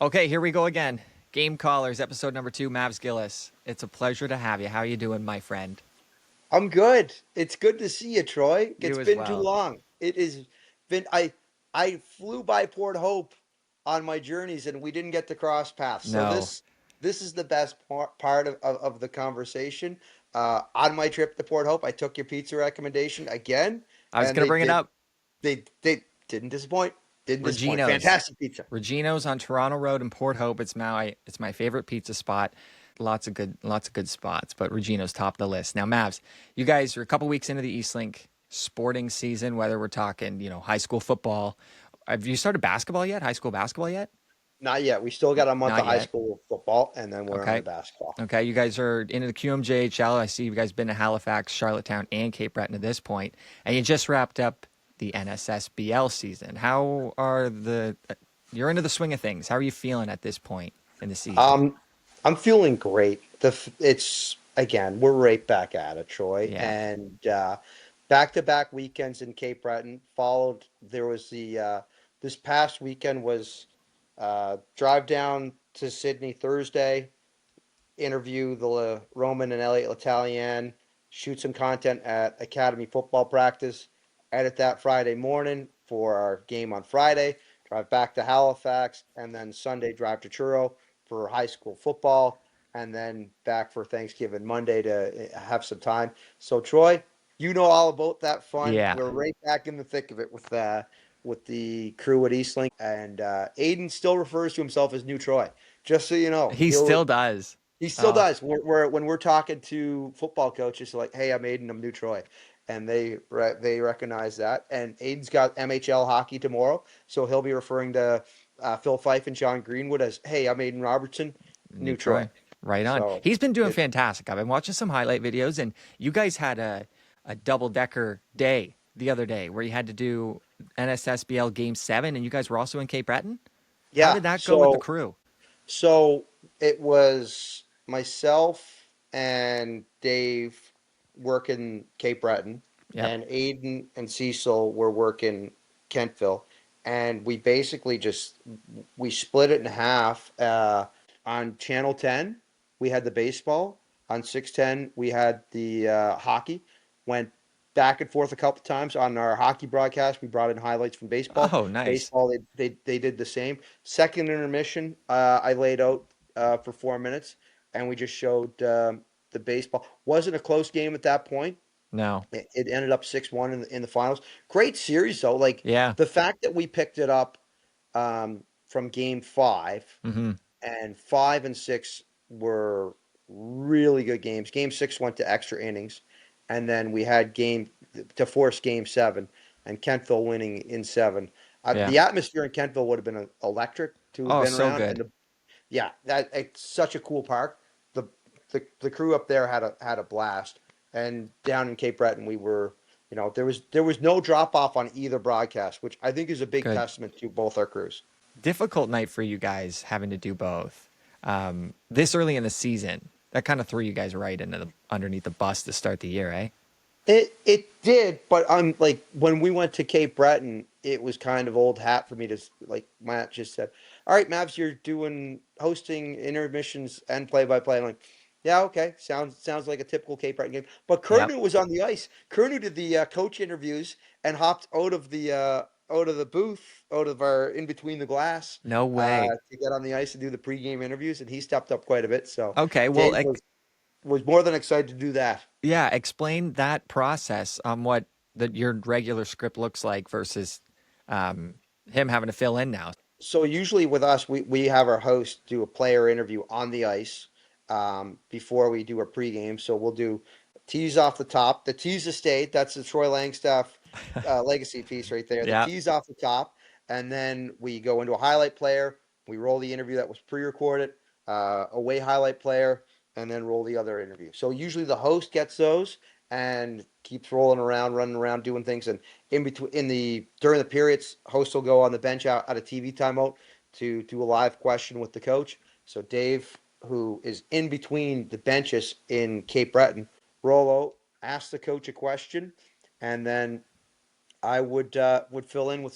Okay, here we go again. Game Callers, episode number 2, Mavs Gillis. It's a pleasure to have you. How are you doing, my friend? I'm good. It's good to see you, Troy. It's You as been too well. long. It has been I flew by Port Hope on my journeys and we didn't get to cross paths. So No, this is the best part of the conversation. On my trip to Port Hope, I took your pizza recommendation again, I was and going to bring it up. they didn't disappoint. Didn't disappoint. Regino's. Fantastic pizza. Regino's on Toronto Road in Port Hope. It's my favorite pizza spot. Lots of good spots, but Regino's top of the list. Now, Mavs, you guys are a couple weeks into the Eastlink sporting season, whether we're talking, high school football. Have you started basketball yet? High school basketball yet? Not yet. We still got a month Not of high yet. school football, and then we're on to Okay. basketball. Okay, you guys are into the QMJHL. I see you guys been to Halifax, Charlottetown, and Cape Breton at this point, and you just wrapped up the NSSBL season. You're into the swing of things. How are you feeling at this point in the season? Um, I'm feeling great. It's again, we're right back at it, Troy, Yeah. and back-to-back weekends in Cape Breton. Followed, there was the this past weekend was drive down to Sydney Thursday, interview the Roman and Elliot L'Italien, shoot some content at Academy football practice, edit that Friday morning for our game on Friday, drive back to Halifax, and then Sunday drive to Truro for high school football, and then back for Thanksgiving Monday to have some time. So Troy, you know all about that fun. Yeah. We're right back in the thick of it with the crew at Eastlink, and Aiden still refers to himself as New Troy. Just so you know, He still does. he still Oh, does. When we're talking to football coaches, like, "Hey, I'm Aiden. I'm New Troy," and they recognize that. And Aiden's got MHL hockey tomorrow, so he'll be referring to Phil Fife and John Greenwood as, "Hey, I'm Aiden Robertson, New New Troy." Troy. Right on. So He's been doing it, fantastic. I've been watching some highlight videos, and you guys had a double-decker day the other day where you had to do NSSBL Game 7, and you guys were also in Cape Breton? How yeah. did that go with the So crew? so it was myself and Dave working Cape Breton, Yep. and Aiden and Cecil were working Kentville, and we basically just we split it in half. On Channel 10, we had the baseball. On 610, we had the hockey. Went back and forth a couple times on our hockey broadcast. We brought in highlights from baseball. Oh, nice. Baseball, they did the same. Second intermission, I laid out for 4 minutes, and we just showed the baseball. Wasn't a close game at that point. No. It ended up 6-1 in the finals. Great series though. Like Yeah. the fact that we picked it up from game five, Mm-hmm. and 5 and 6 were really good games. Game 6 went to extra innings, and then we had game to force game 7, and Kentville winning in 7. Yeah. The atmosphere in Kentville would have been electric to have Oh, been so around, good. and yeah, that it's such a cool park. The the crew up there had a blast, and down in Cape Breton we were. There was no drop off on either broadcast, which I think is a big Good. testament to both our crews. Difficult night for you guys having to do both. This early in the season, that kind of threw you guys right into underneath the bus to start the year, eh? It did, but I'm like when we went to Cape Breton, it was kind of old hat for me to like Matt just said, "All right, Mavs, you're doing hosting intermissions and play by play." I'm like, "Yeah, okay, sounds like a typical Cape Breton game." But Yep. Kernu was on the ice. Kernu did the coach interviews and hopped out of the booth, out of our in between the glass, No way. to get on the ice and do the pregame interviews, and he stepped up quite a bit. So Okay, well, Dave was more than excited to do that. yeah, explain that process on what your regular script looks like versus um, him having to fill in now. So usually with us, we have our host do a player interview on the ice before we do our pregame. So we'll do tease off the top. The tease estate, that's the Troy Langstaff legacy piece right there. The Yeah. tease off the top, and then we go into a highlight player. We roll the interview that was pre-recorded, away highlight player, and then roll the other interview. So usually the host gets those and keeps rolling around, running around, doing things, and in between in the during the periods, host will go on the bench out at a TV timeout to do a live question with the coach. So Dave, who is in between the benches in Cape Breton, roll out, ask the coach a question, and then I would fill in with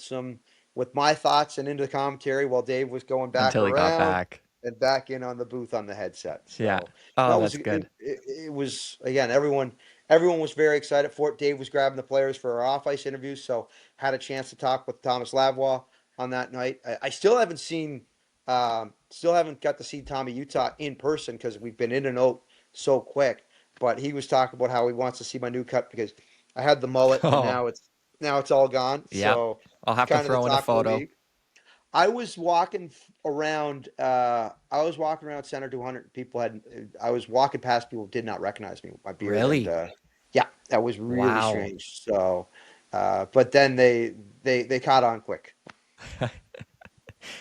with my thoughts and into the commentary while Dave was going back Until he got around back. and back in on the booth on the headset. Yeah. So Oh, that was that's it, good. it was again everyone was very excited for it. Dave was grabbing the players for our off ice interviews, so had a chance to talk with Thomas Lavoie on that night. I still haven't got to see Tommy Utah in person because we've been in and out so quick. But he was talking about how he wants to see my new cut because I had the mullet and Oh, now it's all gone. yep. So I'll it's have to kind of the throw in a talk of the photo. league. I was walking around. I was walking around Center 200. People had. I was walking past people who did not recognize me with my beard, and Really? yeah, that was really Wow. strange. So, but then they caught on quick.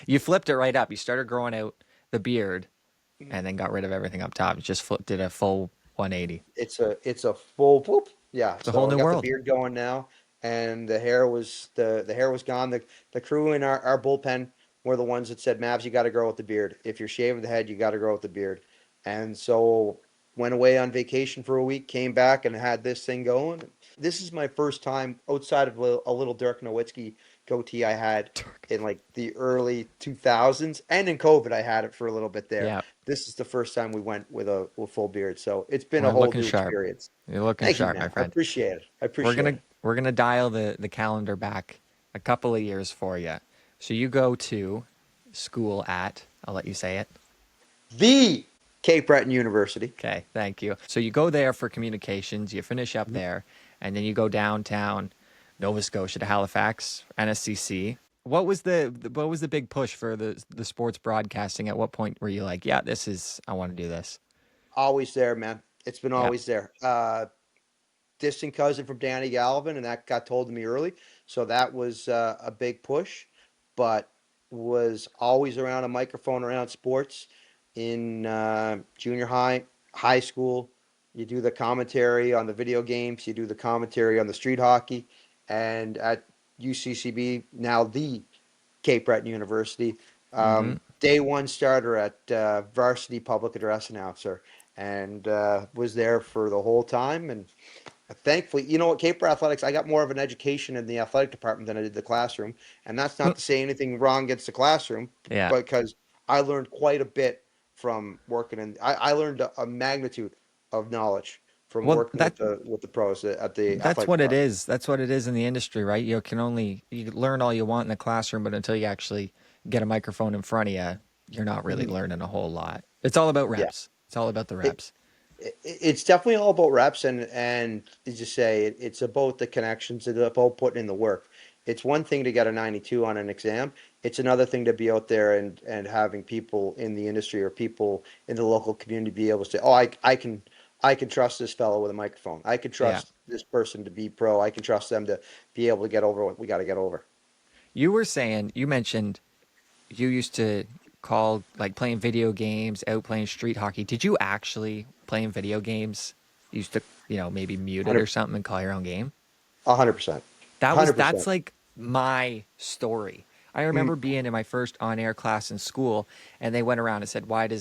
You flipped it right up. You started growing out the beard and then got rid of everything up top. You just did a full 180. It's a full whoop. Yeah. It's a whole So I new got the world. beard going now, and the hair was gone. The crew in our bullpen were the ones that said, "Mavs, you got to grow with the beard. If you're shaving the head, you got to grow with the beard." And so went away on vacation for a week, came back, and had this thing going. This is my first time outside of a little Dirk Nowitzki goatee I had in like the early 2000s, and in COVID I had it for a little bit there. Yeah. This is the first time we went with a full beard, so it's been Well, a you're whole looking new sharp. experience. You're looking Thank you, sharp, my man. I friend. appreciate it. I We're appreciate gonna it. we're gonna dial the calendar back a couple of years for you. So you go to school at, I'll let you say it. The Cape Breton University. Okay, thank you. So you go there for communications, you finish up there, and then you go downtown Nova Scotia to Halifax, NSCC. What was the big push for the sports broadcasting? At what point were you like, yeah, this is I want to do this? Always there, man. It's been Yeah. always there. Distant cousin from Danny Galvin, and that got told to me early, so that was a big push. But was always around a microphone around sports in junior high, high school. You do the commentary on the video games. You do the commentary on the street hockey, and at UCCB now the Cape Breton University. Mm-hmm. Day one starter at varsity public address announcer, and was there for the whole time. And thankfully, you know what, Cape Breton Athletics, I got more of an education in the athletic department than I did the classroom. And that's not to say anything wrong against the classroom, Yeah. because I learned quite a bit from working in. I learned a magnitude of knowledge from Well, working with the pros at the that's athletic what it department. is. That's what it is in the industry, right? You learn all you want in the classroom, but until you actually get a microphone in front of you, you're not really Mhm. learning a whole lot. It's all about Yeah. reps. It's all about the It, reps. it's definitely all about reps, and as you say, it's about the connections. It's about putting in the work. It's one thing to get a 92 on an exam. It's another thing to be out there and having people in the industry or people in the local community be able to say, "Oh, I can trust this fellow with a microphone. I can Yeah. trust this person to be pro. I can trust them to be able to get over what we got to get over." You mentioned you used to call like playing video games, out playing street hockey. Did you actually playing video games? You used to, maybe mute it or 100, something and call your own game? 100%, That's 100%. like my story. I remember being in my first on-air class in school and they went around and said, why do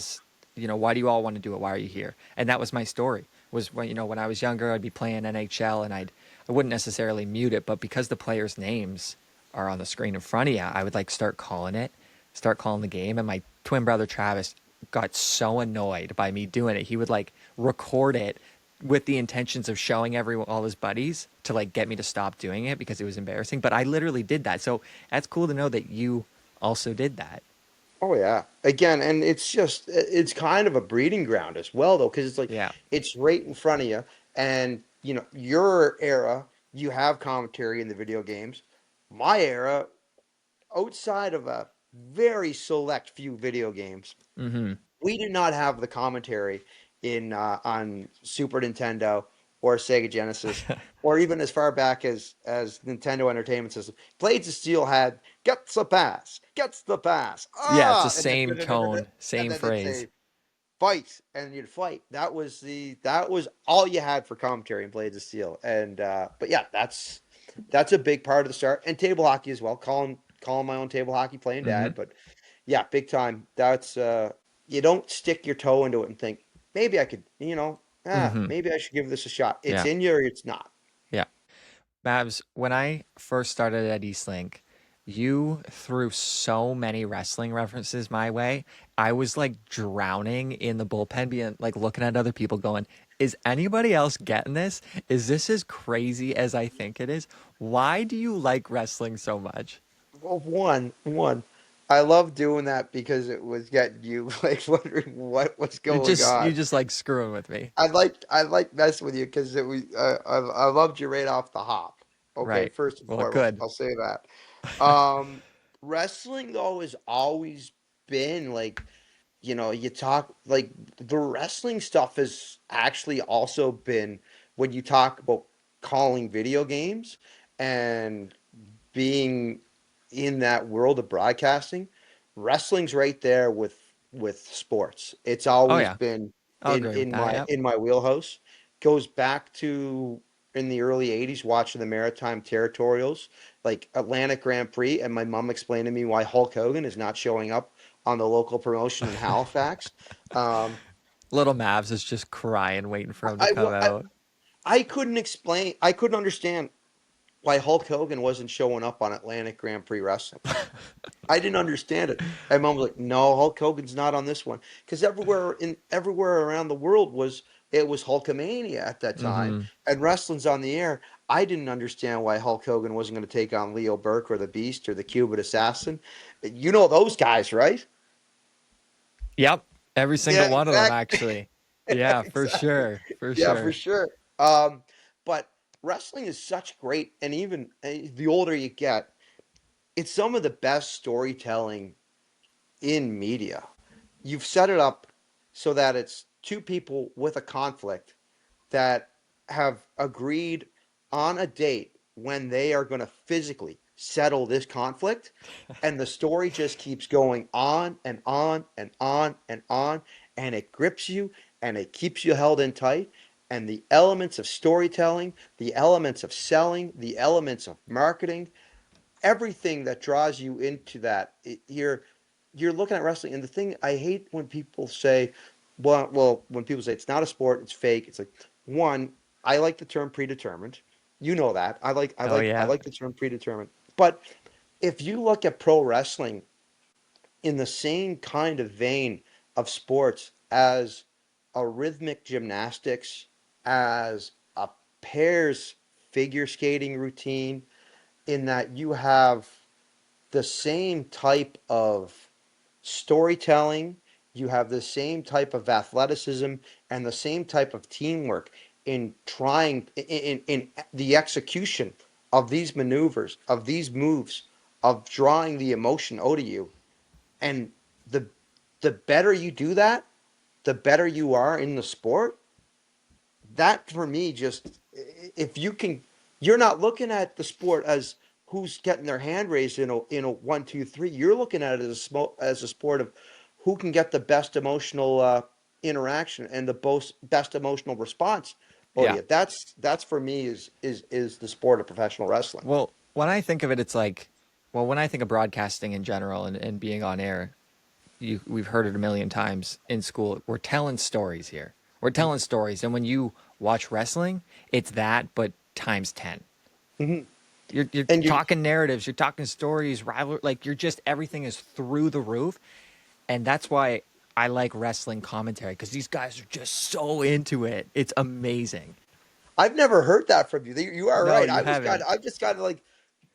you all want to do it? Why are you here? And that was my story. Was when I was younger, I'd be playing NHL and I wouldn't necessarily mute it, but because the players' names are on the screen in front of you, I would like start calling the game. And my twin brother Travis got so annoyed by me doing it. He would like record it with the intentions of showing everyone, all his buddies, to like get me to stop doing it because it was embarrassing. But I literally did that. So that's cool to know that you also did that. Oh yeah. Again, and it's kind of a breeding ground as well though, because it's like Yeah. it's right in front of you, and your era, you have commentary in the video games. My era, outside of a very select few video games, Mm-hmm. we did not have the commentary in on Super Nintendo or Sega Genesis, or even as far back as Nintendo Entertainment System. Blades of Steel had gets the pass, Yeah, it's the and then same tone, and same then they'd phrase. say fight, and you'd fight. That was all you had for commentary in Blades of Steel, and but yeah, that's a big part of the start, and table hockey as well. Calling my own table hockey, playing Mm-hmm. dad, but yeah, big time. That's you don't stick your toe into it and think maybe I could, Mm-hmm. maybe I should give this a shot. It's Yeah. in you or it's not. Yeah. Babs, when I first started at Eastlink, You threw so many wrestling references my way. I was like drowning in the bullpen, being like looking at other people going, is anybody else getting this? Is this as crazy as I think it is? Why do you like wrestling so much? Well, one, I love doing that because it was getting you like wondering what was going You on. just like screwing with me. I like messing with you because it was I loved you right off the hop. Okay, Right. first and Well, foremost, good. I'll say that. Um, Wrestling though has always been like, you talk like the wrestling stuff has actually also been when you talk about calling video games and being in that world of broadcasting, wrestling's right there with sports. It's Oh always yeah. been I'll in agree with in that. my Yep. in my wheelhouse. Goes back to in the early 80s watching the Maritime Territorials, like Atlantic Grand Prix, and my mom explained to me why Hulk Hogan is not showing up on the local promotion in Halifax. Um, Little Mavs is just crying, waiting for him to I, come I out. I couldn't understand why Hulk Hogan wasn't showing up on Atlantic Grand Prix Wrestling. I didn't understand it. And mom was like, "No, Hulk Hogan's not on this one," because everywhere around the world it was Hulkamania at that time, Hmm. and wrestling's on the air. I didn't understand why Hulk Hogan wasn't going to take on Leo Burke or the Beast or the Cuban Assassin. You know those guys, right? Yep. Every single Yeah, one of them, exactly. actually. Yeah, for Exactly. sure. For Yeah, for sure. sure. But wrestling is such great, and even the older you get, it's some of the best storytelling in media. You've set it up so that it's two people with a conflict that have agreed on a date when they are going to physically settle this conflict. And the story just keeps going on and on and on and on. And it grips you and it keeps you held in tight. And the elements of storytelling, the elements of selling, the elements of marketing, everything that draws you into that, you're looking at wrestling. And the thing I hate when people say, when people say it's not a sport, it's fake. It's like, one, I like the term predetermined. You know that. Oh I yeah. like the term predetermined. But if you look at pro wrestling in the same kind of vein of sports as a rhythmic gymnastics, as a pairs figure skating routine, in that you have the same type of storytelling, you have the same type of athleticism, and the same type of teamwork in trying in the execution of these maneuvers, of these moves, of drawing the emotion out of you. And the the better you do that, the better you are in the sport. That for me, just if you can, you're not looking at the sport as who's getting their hand raised in a 1, 2, 3. You're looking at it as a sport of who can get the best emotional interaction and the best emotional response out of Yeah. you. That's for me is the sport of professional wrestling. Well, when I think of it, it's like, well, when I think of broadcasting in general and being on air, we've heard it a million times in school. We're telling stories here. We're telling stories. And when you watch wrestling, it's that, but times 10. Mm-hmm. You're And you talking narratives, you're talking stories, rival, like you're just, everything is through the roof. And that's why I like wrestling commentary because these guys are just so into it. It's amazing. I've never heard that from you. You are No, right. you haven't. I've just got like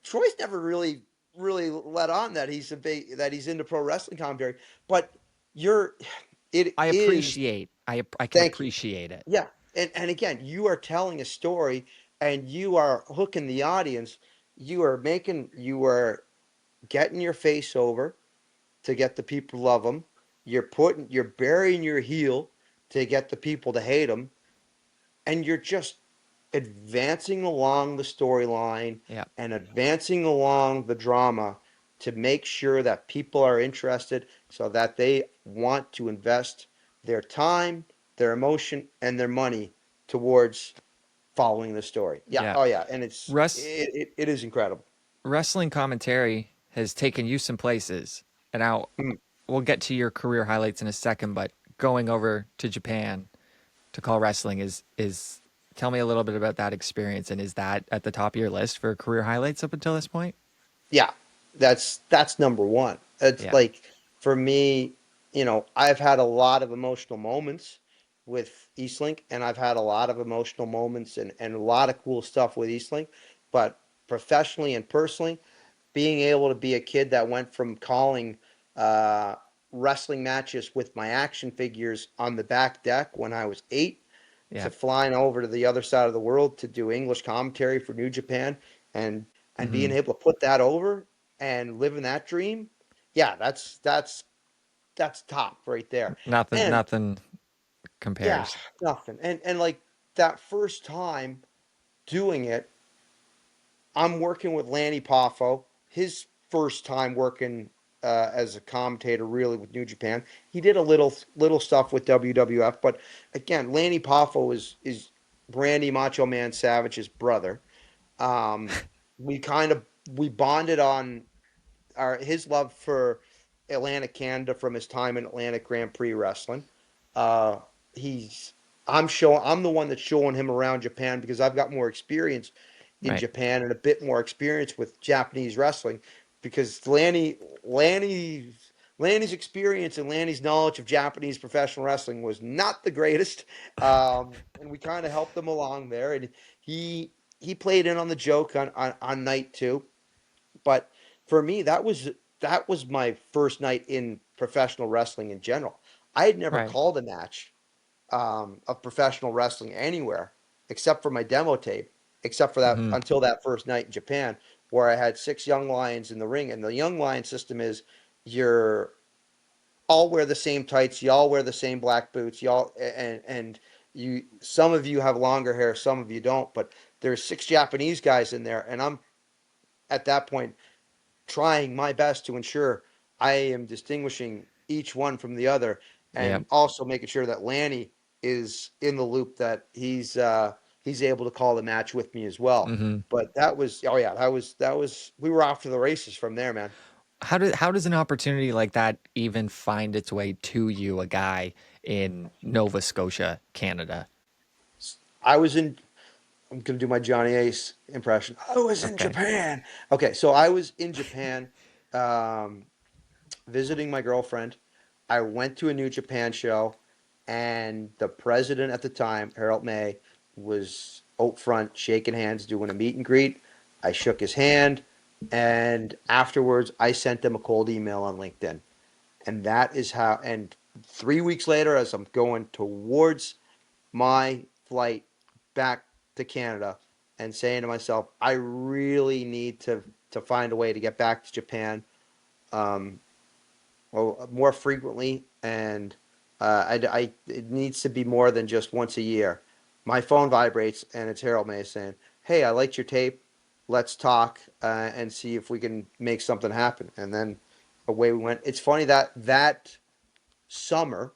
Troy's never really let on that that he's into pro wrestling commentary, but you're it I is appreciate, I can thank you. appreciate it. Yeah. And again, you are telling a story and you are hooking the audience. You are getting your face over to get the people to love them. You're burying your heel to get the people to hate them, and you're just advancing along the storyline Yeah. and advancing along the drama to make sure that people are interested so that they want to invest their time, their emotion, and their money towards following the story. Yeah. Yeah. Oh, yeah. And Russ, it is incredible. wrestling commentary has taken you some places. And now Mm. we'll get to your career highlights in a second, but going over to Japan to call wrestling is tell me a little bit about that experience, and is that at the top of your list for career highlights up until this point? Yeah. That's number one. It's Yeah. like for me, I've had a lot of emotional moments with Eastlink, and I've had a lot of emotional moments and a lot of cool stuff with Eastlink. But professionally and personally, being able to be a kid that went from calling uh, wrestling matches with my action figures on the back deck when I was 8 Yeah. to flying over to the other side of the world to do English commentary for New Japan and being Hmm. able to put that over and living that dream, yeah, that's top right there. Nothing. And Nothing yeah, compares. nothing. And like that first time doing it, I'm working with Lanny Poffo. His first time working as a commentator, really with New Japan. He did a little stuff with WWF, but again, Lanny Poffo is Randy Macho Man Savage's brother. Um, we kind of we bonded on his love for Atlantic Canada from his time in Atlantic Grand Prix wrestling. Uh, he's I'm the one that's showing him around Japan because I've got more experience in Right. Japan and a bit more experience with Japanese wrestling because Lanny's experience and Lanny's knowledge of Japanese professional wrestling was not the greatest, and we kind of helped him along there. And he he played in on the joke on night two, but for me, that was my first night in professional wrestling in general. I had never Right. called a match of professional wrestling anywhere except for my demo tape, except for that Hmm. until that first night in Japan where I had 6 young lions in the ring. And the young lion system is you're all wear the same tights, you all wear the same black boots, you all and you some of you have longer hair, some of you don't, but there's 6 Japanese guys in there, and I'm at that point trying my best to ensure I am distinguishing each one from the other, Yep. and also making sure that Lanny is in the loop that he's able to call the match with me as well. Hmm. But that was oh yeah, that was we were off to the races from there, man. How does an opportunity like that even find its way to you, a guy in Nova Scotia, Canada? I was in. I'm gonna do my Johnny Ace impression. I was in Okay. Japan. Okay, so I was in Japan, um, visiting my girlfriend. I went to a New Japan show, and the president at the time, Harold May, was out front shaking hands, doing a meet and greet. I shook his hand, and afterwards, I sent him a cold email on LinkedIn. And that is how, and 3 weeks later, as I'm going towards my flight back to Canada and saying to myself, I really need to find a way to get back to Japan um, well, more frequently, and it needs to be more than just once a year. My phone vibrates, and it's Harold May saying, "Hey, I liked your tape. Let's talk and see if we can make something happen." And then away we went. It's funny that that summer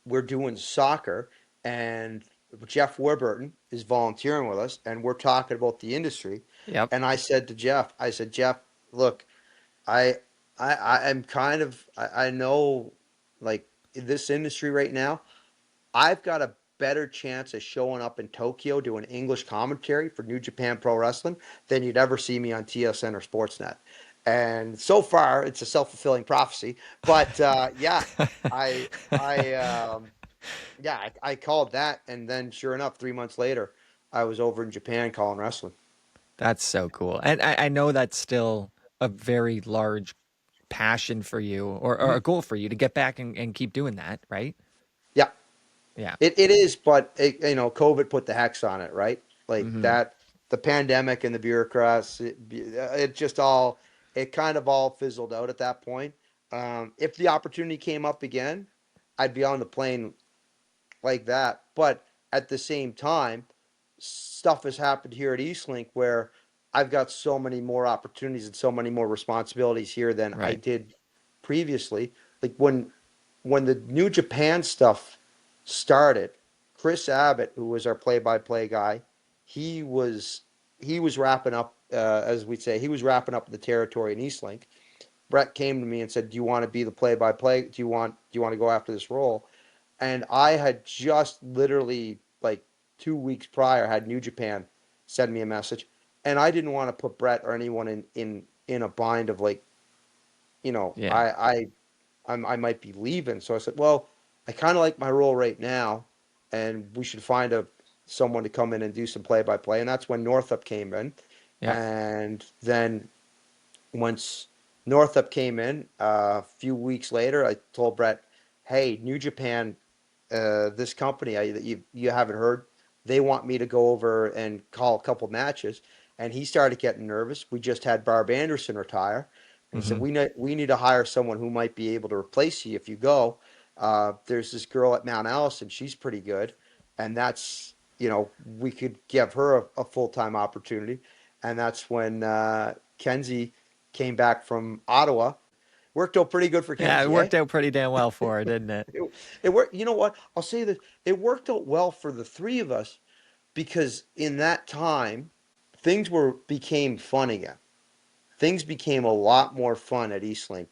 we're doing soccer, and Jeff Warburton is volunteering with us, and we're talking about the industry. Yep. And I said to Jeff, I said, Jeff, look, I I am kind of I know like in this industry right now, I've got a better chance of showing up in Tokyo doing English commentary for New Japan Pro Wrestling than you'd ever see me on TSN or Sportsnet. And so far, it's a self-fulfilling prophecy. But yeah, I I yeah I called that, and then sure enough, 3 months later, I was over in Japan calling wrestling. That's so cool. And I know that's still a very large passion for you, or Mhm. a goal for you to get back and keep doing that, right? Yeah, Yeah. it is, but COVID put the hex on it, right? Like Hmm. that, the pandemic and the bureaucrats, it just all, it kind of all fizzled out at that point. If the opportunity came up again, I'd be on the plane like that. But at the same time, stuff has happened here at Eastlink where I've got so many more opportunities and so many more responsibilities here than I Right. did previously. Like when the New Japan stuff started, Chris Abbott, who was our play-by-play guy, he was he was wrapping up, as we say, he was wrapping up the territory in Eastlink. Brett came to me and said, "Do you want to be the play-by-play? Do you want to go after this role?" And I had just literally like 2 weeks prior had New Japan send me a message, and I didn't want to put Brett or anyone in in a bind of like, Yeah. I might be leaving. So I said, well, I kind of like my role right now, and we should find someone to come in and do some play by play. And that's when Northup came in, Yeah. and then once Northup came in, a few weeks later, I told Brett, "Hey, New Japan, this company you haven't heard, they want me to go over and call a couple matches." And he started getting nervous. We just had Barb Anderson retire, and he said, Hmm. "We need to hire someone who might be able to replace you if you go." There's this girl at Mount Allison. She's pretty good, and that's we could give her a full-time opportunity. And that's when Kenzie came back from Ottawa. Worked out pretty good for Yeah, it Kenzie, eh? worked out pretty damn well for her, didn't it? It, it worked. You know what? I'll say that it worked out well for the three of us because in that time, things became fun again. Things became a lot more fun at Eastlink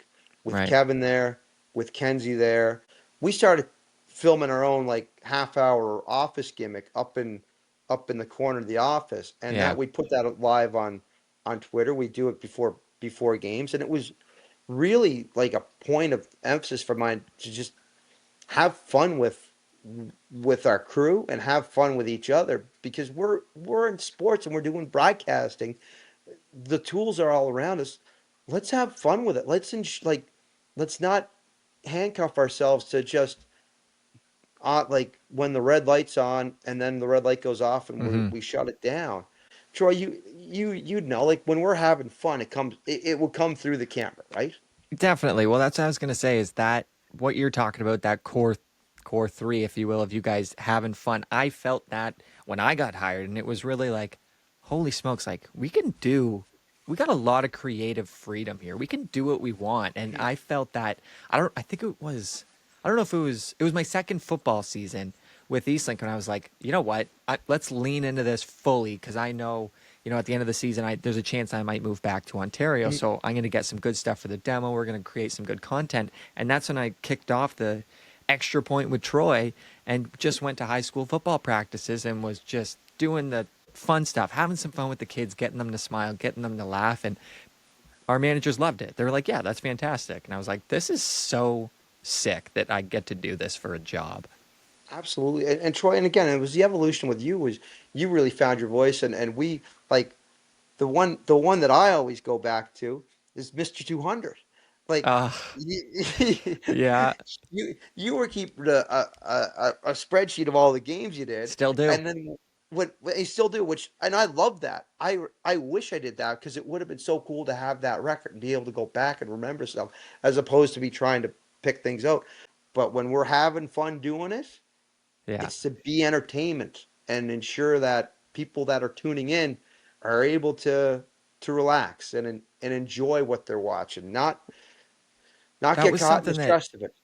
with Right. Kevin there, with Kenzie there. We started filming our own like half-hour office gimmick up in the corner of the office, and Yeah. that we put that live on Twitter. We do it before games, and it was really like a point of emphasis for mine to just have fun with our crew and have fun with each other because we're in sports and we're doing broadcasting. The tools are all around us. Let's have fun with it. Let's not handcuff ourselves to just like when the red light's on and then the red light goes off and we, Hmm. we shut it down. Troy, you'd know, like when we're having fun, it will come through the camera, right? Definitely. Well, that's what I was gonna say. Is that what you're talking about? That core three, if you will, of you guys having fun. I felt that when I got hired, and it was really like, holy smokes! Like we got a lot of creative freedom here. We can do what we want, and I felt that. I think it was. I don't know if it was. It was my second football season with Eastlink, and I was like, you know what? Let's lean into this fully because I know at the end of the season, there's a chance I might move back to Ontario. So I'm going to get some good stuff for the demo. We're going to create some good content. And that's when I kicked off the extra point with Troy and just went to high school football practices and was just doing the fun stuff, having some fun with the kids, getting them to smile, getting them to laugh. And our managers loved it. They were like, yeah, that's fantastic. And I was like, this is so sick that I get to do this for a job. Absolutely. And Troy, and again, it was the evolution with you was you really found your voice, and we like the one that I always go back to is Mr. 200. Like Uh, you, yeah, you were keeping a spreadsheet of all the games you did, still do. and then what you still do, which and I love that. I wish I did that because it would have been so cool to have that record and be able to go back and remember stuff as opposed to be trying to pick things out. But when we're having fun doing it, Yeah. it's to be entertainment and ensure that people that are tuning in are able to relax and enjoy what they're watching, not That get was caught in the something that stress of it.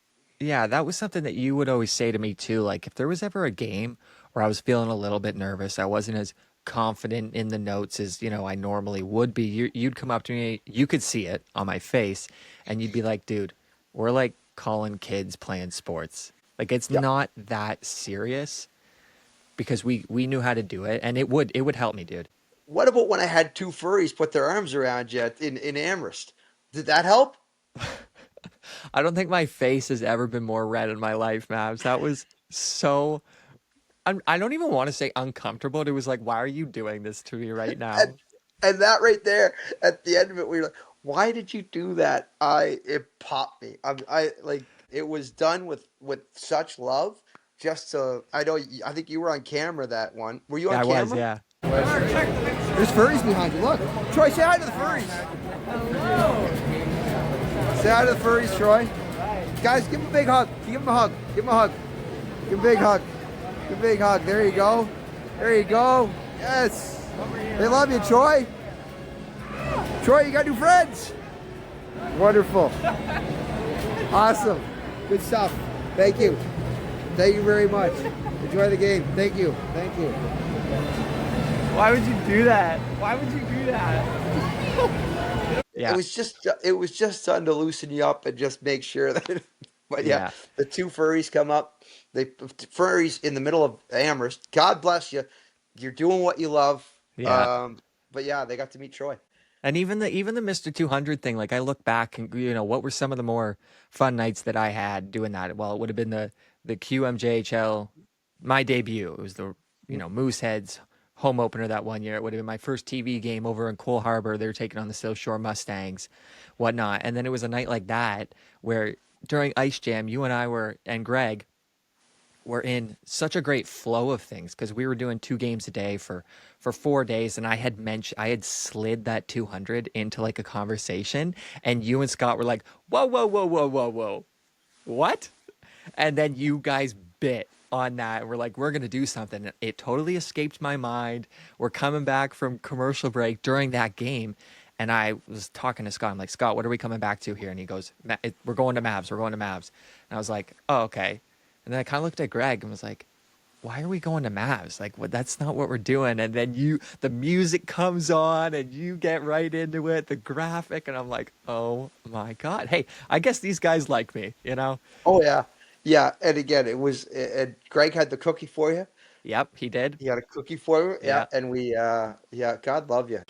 Yeah, that was something that you would always say to me too. Like if there was ever a game where I was feeling a little bit nervous, I wasn't as confident in the notes as, I normally would be. You'd come up to me, you could see it on my face, and you'd be like, dude, we're like calling kids playing sports. Like it's Yeah. not that serious because we knew how to do it and it would help me, dude. What about when I had two furries put their arms around you in Amherst? Did that help? I don't think my face has ever been more red in my life, Mavs. That was so I don't even want to say uncomfortable. It was like, why are you doing this to me right And now? and that right there at the end of it, we were like, "Why did you do that?" It popped me. I like it was done with such love. Just to, I think you were on camera that one. Were you Yeah, on I was, camera? yeah. There's furries behind you. Look, Troy, say hi to the furries. Say hi to the furries, Troy. Guys, give him a big hug. Give him a hug. Give him a hug. Give him a big hug. Give him a big hug. There you go. There you go. Yes. They love you, Troy. Troy, you got new friends. Wonderful. Awesome. Good stuff. Thank you. Thank you very much. Enjoy the game. Thank you. Thank you. Why would you do that? Why would you do that? Yeah. It was just done to loosen you up and just make sure that. But yeah, Yeah. the two furries come up. They furries in the middle of Amherst. God bless you. You're doing what you love. Yeah. But yeah, they got to meet Troy. And even the Mr. 200 thing, like I look back and what were some of the more fun nights that I had doing that? Well, it would have been the QMJHL, my debut. It was the Mooseheads home opener that one year. It would have been my first TV game over in Cole Harbor. They were taking on the South Shore Mustangs, whatnot. And then it was a night like that where during Ice Jam, you and I and Greg were in such a great flow of things because we were doing 2 games a day for 4 days, and I had slid that 200 into like a conversation, and you and Scott were like, whoa, whoa, whoa, whoa, whoa, whoa, what? And then you guys bit on that. We're like, we're gonna do something. It totally escaped my mind. We're coming back from commercial break during that game, and I was talking to Scott. I'm like, Scott, what are we coming back to here? And he goes, we're going to Mavs. We're going to Mavs. And I was like, oh, okay. And then I kind of looked at Greg and was like, why are we going to Mavs? Like, that's not what we're doing. And then the music comes on and you get right into it, the graphic. And I'm like, oh my God. Hey, I guess these guys like me, Oh, yeah. Yeah. And again, and Greg had the cookie for you. Yep, he did. He had a cookie for you. Yeah. And God love you.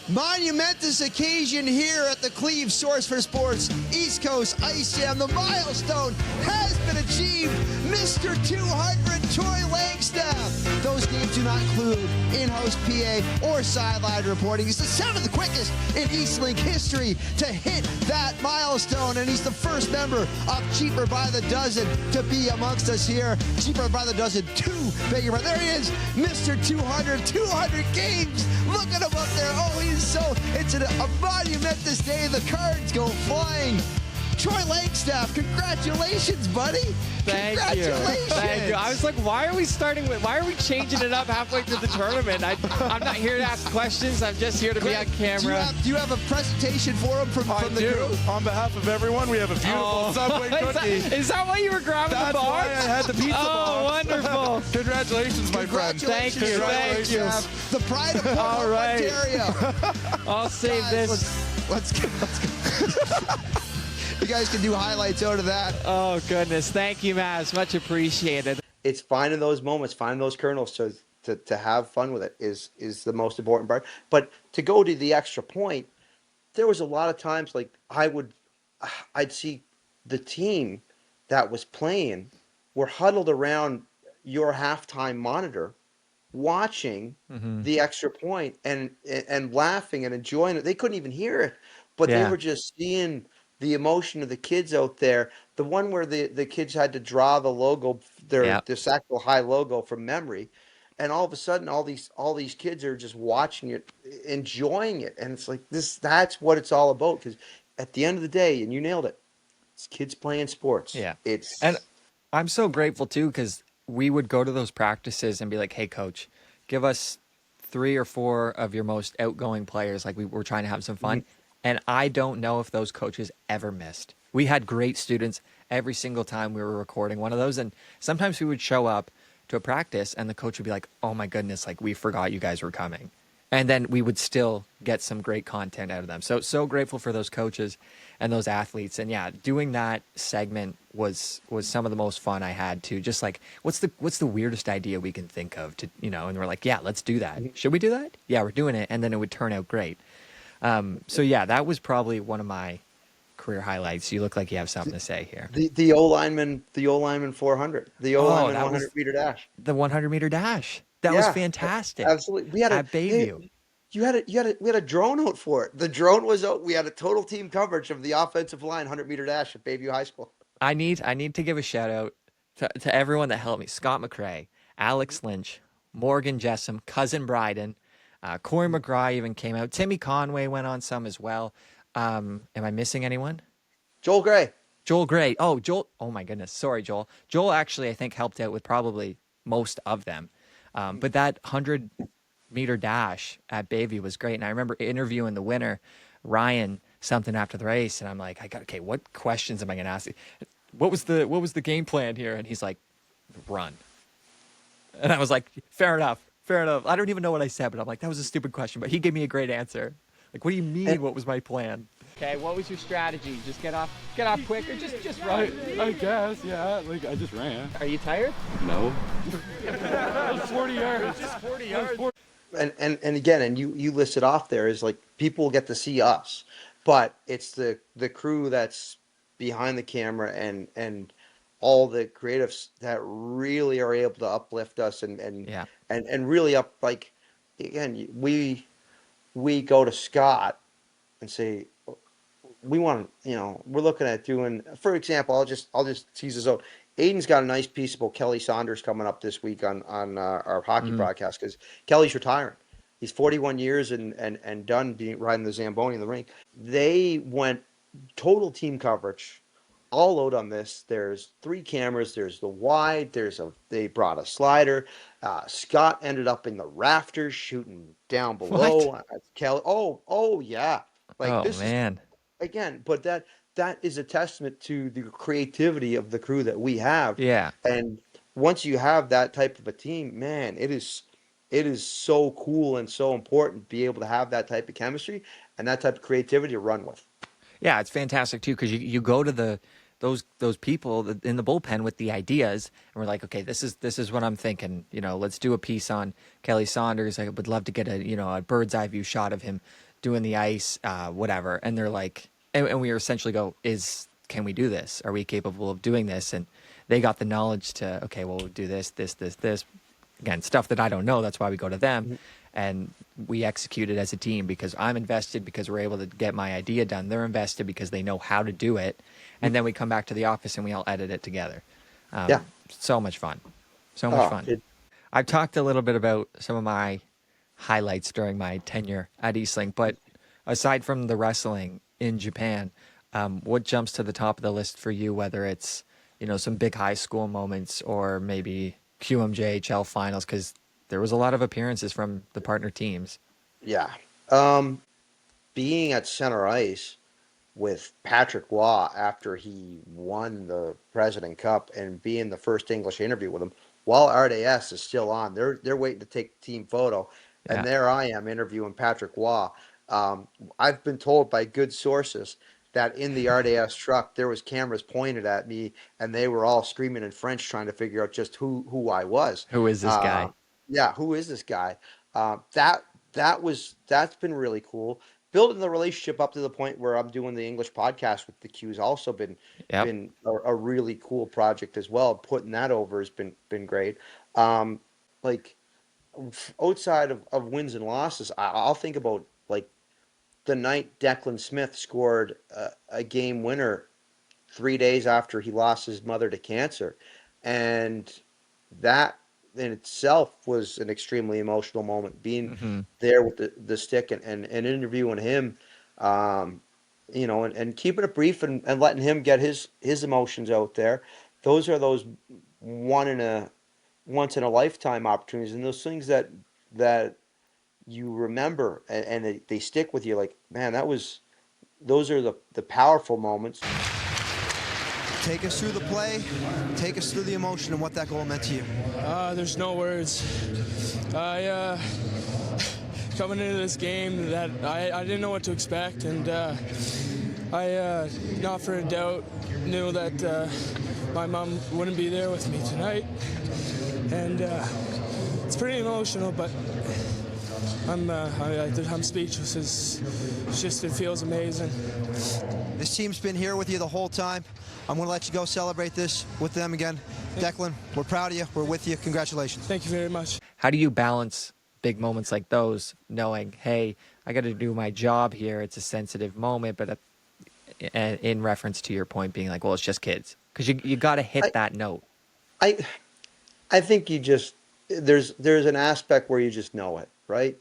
Monumentous occasion here at the Cleve Source for Sports East Coast Ice Jam. The milestone has been achieved. Mr. 200 Troy Langstaff. Those games do not include in-house PA or sideline reporting. He's the 7th quickest in Eastlink history to hit that milestone, and he's the first member of Cheaper by the Dozen to be amongst us here. Cheaper by the Dozen 2, beg your pardon. There he is, Mr. 200 games. Look at him up there. Oh, it's a monumentous day. The cards go flying. Troy Langstaff, congratulations, buddy. Thank you. Thank you. I was like, why are we changing it up halfway through the tournament? I'm not here to ask questions. I'm just here to be on camera. Do you have a presentation for him from the group? On behalf of everyone, we have a beautiful Subway cookie. Is that why you were grabbing the bar? That's why I had the pizza box. Oh, wonderful. Congratulations, my friend. Thank you. Thank you. The pride of All right. Ontario. I'll save this. Let's go. You guys can do highlights out of that. Oh, goodness. Thank you, Mavs. Much appreciated. It's finding those moments, finding those kernels to have fun with it is the most important part. But to go to the extra point, there was a lot of times like I'd see the team that was playing were huddled around your halftime monitor watching the extra point and laughing and enjoying it. They couldn't even hear it, but they were just seeing the emotion of the kids out there. The one where the kids had to draw the logo, their Sackville High logo from memory, and all of a sudden all these kids are just watching it, enjoying it, and it's like that's what it's all about. Because at the end of the day, and you nailed it, it's kids playing sports. Yeah, and I'm so grateful too because we would go to those practices and be like, "Hey, coach, give us 3 or 4 of your most outgoing players. Like we were trying to have some fun." And I don't know if those coaches ever missed. We had great students every single time we were recording one of those. And sometimes we would show up to a practice and the coach would be like, oh my goodness, like we forgot you guys were coming. And then we would still get some great content out of them. So grateful for those coaches and those athletes. And yeah, doing that segment was some of the most fun I had too. Just like, what's the weirdest idea we can think of to, and we're like, yeah, let's do that. Should we do that? Yeah, we're doing it. And then it would turn out great. So yeah, that was probably one of my career highlights. You look like you have something to say here. The O lineman 400, the O lineman 100-meter dash. The 100-meter dash. That was fantastic. Absolutely. We had at Bayview. We had a drone out for it. The drone was out. We had a total team coverage of the offensive line 100-meter dash at Bayview High School. I need to give a shout out to everyone that helped me. Scott McCrae, Alex Lynch, Morgan Jessam, Cousin Bryden. Corey McGraw even came out. Timmy Conway went on some as well. Am I missing anyone? Joel Gray. Oh, Joel. Oh, my goodness. Sorry, Joel. Joel actually, I think, helped out with probably most of them. But that 100-meter dash at Bayview was great. And I remember interviewing the winner, Ryan, something after the race. And I'm like, okay, what questions am I going to ask? What was the game plan here? And he's like, run. And I was like, fair enough. I don't even know what I said, but I'm like, that was a stupid question. But he gave me a great answer. Like, what do you mean? What was my plan? Okay, what was your strategy? Just get off quick, or just run? I guess, yeah. Like I just ran. Are you tired? No. That was 40 yards. Just 40 yards. and again, and you listed off there is like people get to see us, but it's the crew that's behind the camera and all the creatives that really are able to uplift us Yeah. and really up like again we go to Scott and say we want to, we're looking at doing, for example, I'll just tease this out. Aiden's got a nice piece about Kelly Saunders coming up this week on our hockey Mhm. broadcast because Kelly's retiring. He's 41 years and done riding the Zamboni in the rink. They went total team coverage, all out on this. There's 3 cameras. There's the wide. They brought a slider. Scott ended up in the rafters shooting down What? below. Kelly. Oh yeah. Like Oh this is man. again, but that is a testament to the creativity of the crew that we have. Yeah. And once you have that type of a team, man, it is so cool and so important to be able to have that type of chemistry and that type of creativity to run with. Yeah, it's fantastic too because you go to those people in the bullpen with the ideas, and we're like, okay, this is what I'm thinking. Let's do a piece on Kelly Saunders. I would love to get a bird's eye view shot of him doing the ice, whatever. And they're like, and we essentially go, can we do this? Are we capable of doing this? And they got the knowledge to, okay, well, we'll do this. Again, stuff that I don't know. That's why we go to them. And we execute it as a team because I'm invested because we're able to get my idea done. They're invested because they know how to do it. And then we come back to the office and we all edit it together. Yeah. So much fun. So much fun. I've talked a little bit about some of my highlights during my tenure at Eastlink, but aside from the wrestling in Japan, what jumps to the top of the list for you, whether it's, some big high school moments or maybe QMJHL finals, because there was a lot of appearances from the partner teams. Yeah. Being at center ice with Patrick Waugh after he won the President Cup and being the first English interview with him while RDS is still on. They're waiting to take the team photo, Yeah. and there I am interviewing Patrick Waugh. I've been told by good sources that in the RDS truck there was cameras pointed at me, and they were all screaming in French trying to figure out just who I was. Who is this guy? Yeah, who is this guy? That's been really cool. Building the relationship up to the point where I'm doing the English podcast with the Q's also been Yep. been a really cool project as well. Putting that over has been great. Like outside of wins and losses, I'll think about like the night Declan Smith scored a game winner 3 days after he lost his mother to cancer, and that in itself was an extremely emotional moment. Being Mm-hmm. there with the stick and interviewing him, and keeping it brief and letting him get his emotions out there. Those are those once in a lifetime opportunities, and those things that you remember and they stick with you. Like, man, those are the powerful moments. Take us through the play. Take us through the emotion and what that goal meant to you. There's no words. Coming into this game, that I didn't know what to expect, and I, not for a doubt, knew that my mom wouldn't be there with me tonight, and it's pretty emotional, but I'm speechless. It feels amazing. This team's been here with you the whole time. I'm going to let you go celebrate this with them again. Declan, we're proud of you. We're with you. Congratulations. Thank you very much. How do you balance big moments like those, knowing, hey, I got to do my job here. It's a sensitive moment, but in reference to your point being like, well, it's just kids. Because you got to hit that note. I think there's an aspect where you just know it, right?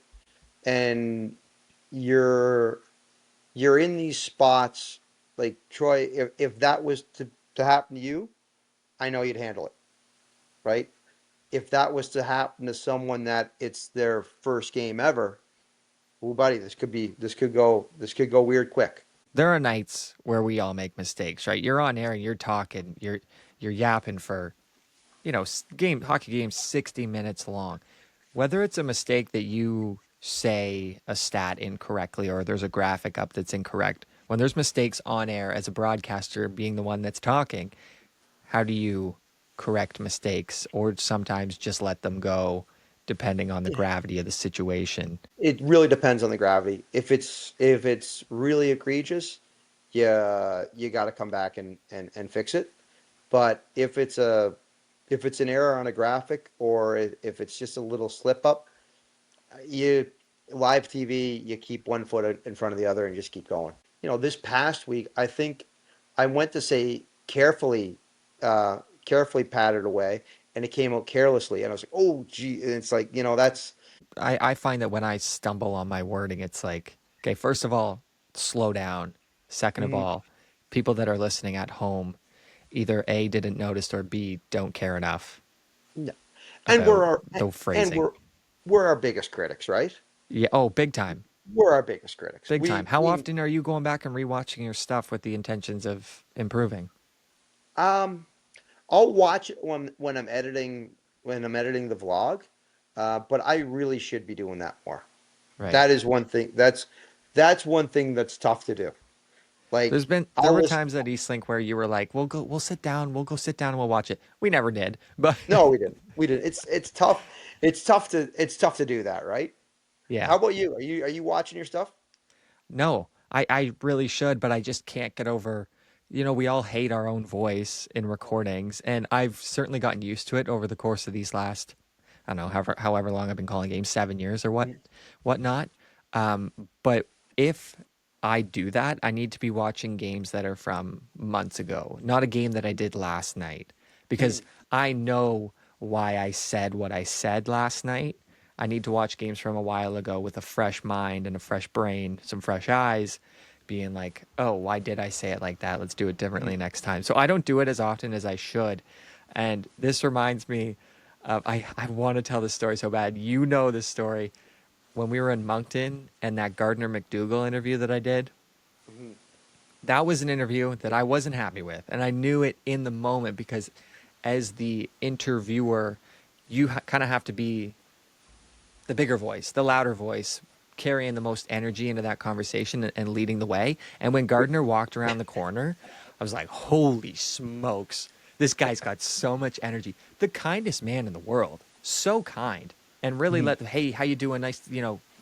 And you're in these spots like Troy. If that was to happen to you, I know you'd handle it, right? If that was to happen to someone that it's their first game ever, well, buddy, this could go weird quick. There are nights where we all make mistakes, right? You're on air and you're talking, you're yapping for, hockey games 60 minutes long. Whether it's a mistake that you say a stat incorrectly or there's a graphic up that's incorrect, when there's mistakes on air as a broadcaster being the one that's talking, how do you correct mistakes or sometimes just let them go depending on the gravity of the situation. It really depends on the gravity. If it's really egregious, yeah, you got to come back and fix it. But if it's an error on a graphic, or if it's just a little slip up, you live TV, you keep one foot in front of the other and just keep going. This past week, I think I went to say carefully patted away, and it came out carelessly, and I was like, oh gee, and it's like, that's I find that when I stumble on my wording, it's like, okay, first of all, slow down. Second of mhm, all, people that are listening at home either A, didn't notice, or B, don't care enough no. and we're about our the and phrasing. we're our biggest critics, right? Yeah. Oh, big time. We're our biggest critics. Big time. We How we often are you going back and rewatching your stuff with the intentions of improving? um I'll watch it when I'm editing the vlog, but I really should be doing that more. Right. That is one thing. That's one thing that's tough to do. Like There I'll were listen. times at Eastlink where you were like, we'll sit down, we'll go sit down and we'll watch it. We never did. But No, we didn't. We didn't. It's tough. It's tough to do that, right? yeah. How about you? Are you watching your stuff? No, I really should, but I just can't get over, we all hate our own voice in recordings, and I've certainly gotten used to it over the course of these last, I don't know, however long I've been calling games, 7 years or whatnot. Um, but if I do that, I need to be watching games that are from months ago, not a game that I did last night, because I know why I said what I said last night. I need to watch games from a while ago with a fresh mind and a fresh brain, some fresh eyes, being like, oh, why did I say it like that? Let's do it differently next time. So I don't do it as often as I should. And this reminds me of, I want to tell this story so bad. You know this story. When we were in Moncton and that Gardner McDougall interview that I did, Mhm. that was an interview that I wasn't happy with. And I knew it in the moment because as the interviewer, you kind of have to be the bigger voice, the louder voice, carrying the most energy into that conversation and leading the way. And when Gardner walked around the corner, I was like, holy smokes, this guy's got so much energy. The kindest man in the world. So kind. And really hey, how you doing? Nice,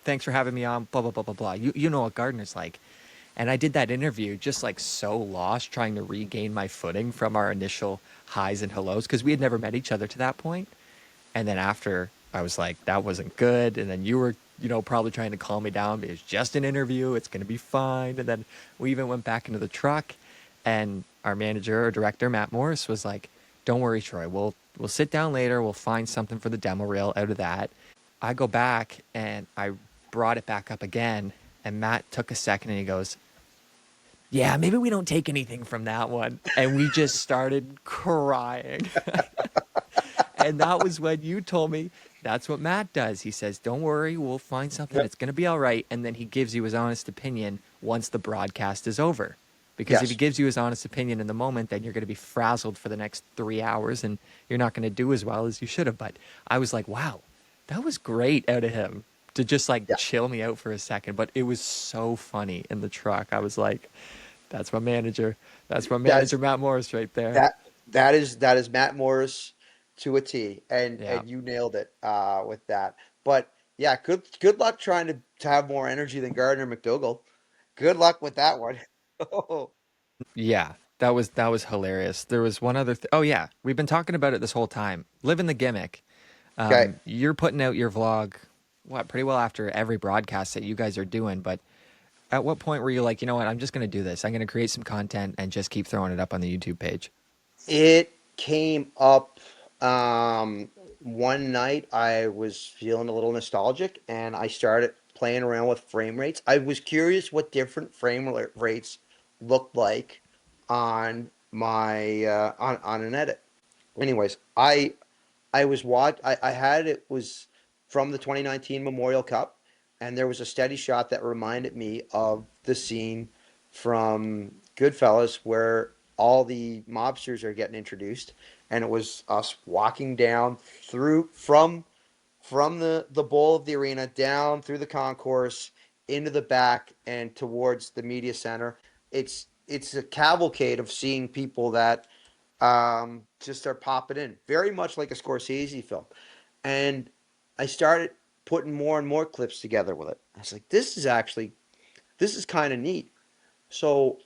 thanks for having me on, blah, blah, blah, blah, blah. You know what Gardner's like. And I did that interview just like so lost, trying to regain my footing from our initial highs and hellos because we had never met each other to that point. And then after, I was like, that wasn't good. And then you were, probably trying to calm me down. It's just an interview. It's going to be fine. And then we even went back into the truck, and our manager or director, Matt Morris, was like, don't worry, Troy. We'll sit down later. We'll find something for the demo reel out of that. I go back and I brought it back up again. And Matt took a second and he goes, yeah, maybe we don't take anything from that one. And we just started crying. And that was when you told me that's what Matt does. He says, don't worry, we'll find something. It's going to be all right. And then he gives you his honest opinion once the broadcast is over. Because if he Yes. gives you his honest opinion in the moment, then you're going to be frazzled for the next 3 hours and you're not going to do as well as you should have. But I was like, wow, that was great out of him to just like Yeah. chill me out for a second. But it was so funny in the truck. I was like, that's my manager. That's my That's manager, Matt Morris, right there. that is Matt Morris to a T, and Yeah. and you nailed it with that. But yeah, good luck trying to have more energy than Gardner McDougall. Good luck with that one. Oh, Yeah, that was hilarious. There was one other. Oh yeah, we've been talking about it this whole time. Livin the Gimmick. okay. You're putting out your vlog, pretty well after every broadcast that you guys are doing. But at what point were you like, you know what? I'm just going to do this. I'm going to create some content and just keep throwing it up on the YouTube page. It came up one night. I was feeling a little nostalgic, and I started playing around with frame rates. I was curious what different rates looked like on my on an edit. Anyways, I had it was from the 2019 Memorial Cup, and there was a steady shot that reminded me of the scene from Goodfellas where all the mobsters are getting introduced, and it was us walking down through from the bowl of the arena down through the concourse into the back and towards the media center. It's a cavalcade of seeing people that just are popping in, very much like a Scorsese film. And I started putting more and more clips together with it. I was like, this is kind of neat. So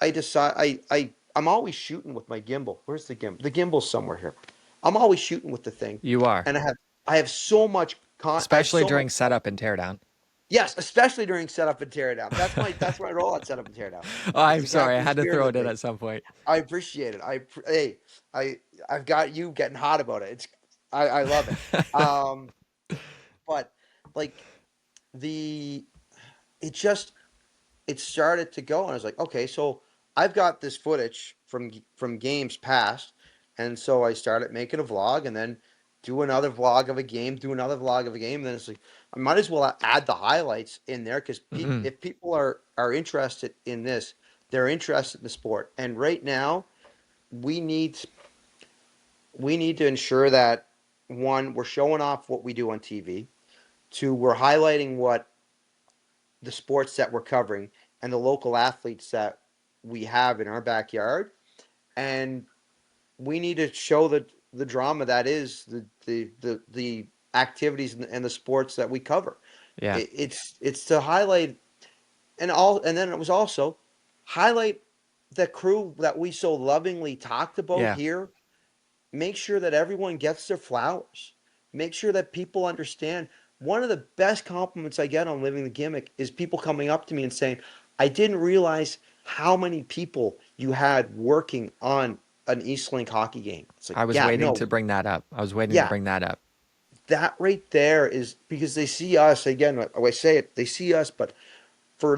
I'm always shooting with my gimbal. Where's the gimbal? The gimbal's somewhere here. I'm always shooting with the thing. You are. And I have so much Especially during setup and teardown. Yes, especially during setup and teardown. That's my role at setup and teardown. Oh, I'm That's sorry. exactly I had the to spirit throw of it in it. at some point. I appreciate it. I've got you getting hot about it. I love it. But like it started to go, and I was like, okay, so I've got this footage from games past, and so I started making a vlog, and then do another vlog of a game, do another vlog of a game, and then it's like I might as well add the highlights in there because if people are interested in this, they're interested in the sport, and right now we need to ensure that one, we're showing off what we do on TV. Two, we're highlighting what the sports that we're covering and the local athletes that we have in our backyard, and we need to show the drama that is the activities and the sports that we cover. Yeah. It's to highlight and then it was also highlight the crew that we so lovingly talked about here. Make sure that everyone gets their flowers. Make sure that people understand. One of the best compliments I get on Living the Gimmick is people coming up to me and saying, I didn't realize how many people you had working on an Eastlink hockey game. It's like, I was waiting to bring that up. That right there is because they see us, again, I say it, they see us, but for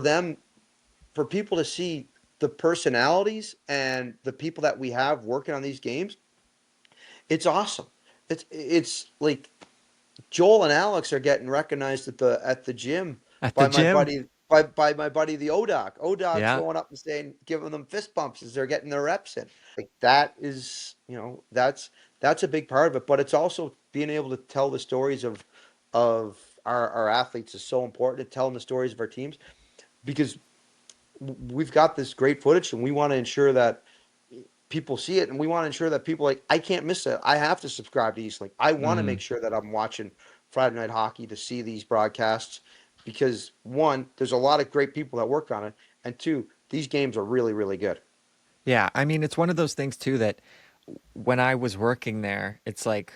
people to see the personalities and the people that we have working on these games, it's awesome. It's like Joel and Alex are getting recognized at the gym by my buddy the ODOC. ODOC's going up and saying, giving them fist bumps as they're getting their reps in. Like that is, that's a big part of it. But it's also being able to tell the stories of our athletes is so important. To telling the stories of our teams because we've got this great footage and we want to ensure that people see it, and we want to ensure that people I can't miss it. I have to subscribe to Eastlink. I want to make sure that I'm watching Friday Night Hockey to see these broadcasts because one, there's a lot of great people that work on it, and two, these games are really, really good. Yeah, I mean, it's one of those things too that when I was working there, it's like,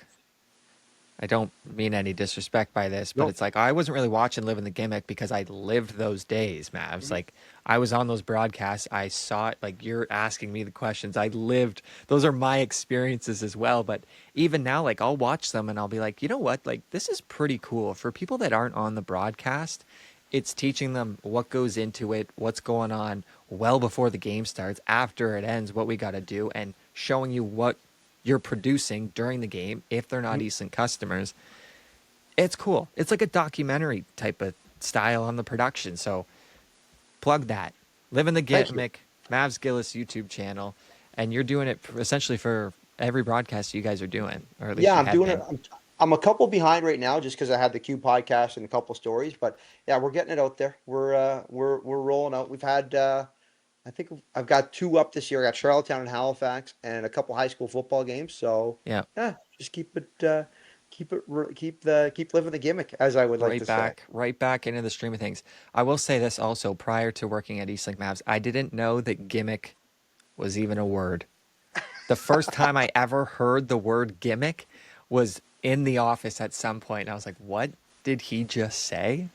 I don't mean any disrespect by this, but it's like I wasn't really watching Living the Gimmick because I lived those days, Mavs. Mm-hmm. Like I was on those broadcasts. I saw it. Like you're asking me the questions. I lived. Those are my experiences as well. But even now, like I'll watch them and I'll be like, you know what? Like this is pretty cool. For people that aren't on the broadcast, it's teaching them what goes into it, what's going on well before the game starts, after it ends, what we got to do, and showing you what you're producing during the game if they're not Eastlink customers. It's cool. It's like a documentary type of style on the production. So plug that. Livin the Gimmick, Mavs Gillis YouTube channel, and you're doing it essentially for every broadcast you guys are doing, or at least I'm doing it. I'm a couple behind right now just because I had the Q podcast and a couple stories, but yeah, we're getting it out there. We're rolling out. We've had I think I've got 2 up this year. I got Charlottetown and Halifax, and a couple high school football games. So just keep living the gimmick, as I would like to say. Right back into the stream of things. I will say this also: prior to working at Eastlink Mavs, I didn't know that gimmick was even a word. The first time I ever heard the word gimmick was in the office at some point, and I was like, "What did he just say?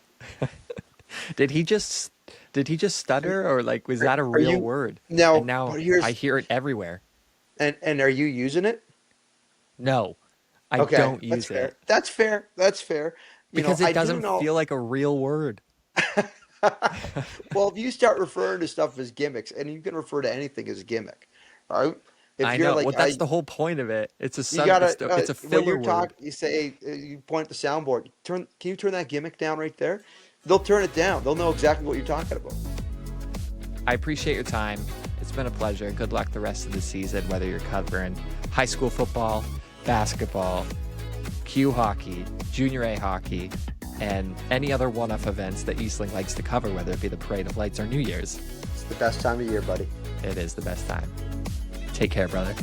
Did he just stutter, or like was that a real word?" No. And now I hear it everywhere. And are you using it? No, I don't use it. That's fair. Because it doesn't feel like a real word. Well, if you start referring to stuff as gimmicks, and you can refer to anything as a gimmick, right? If I know. That's the whole point of it. It's a it's a filler word. You say, you point at the soundboard. Can you turn that gimmick down right there? They'll turn it down. They'll know exactly what you're talking about. I appreciate your time. It's been a pleasure. Good luck the rest of the season, whether you're covering high school football, basketball, Q hockey, junior A hockey, and any other one-off events that Eastlink likes to cover, whether it be the Parade of Lights or New Year's. It's the best time of year, buddy. It is the best time. Take care, brother.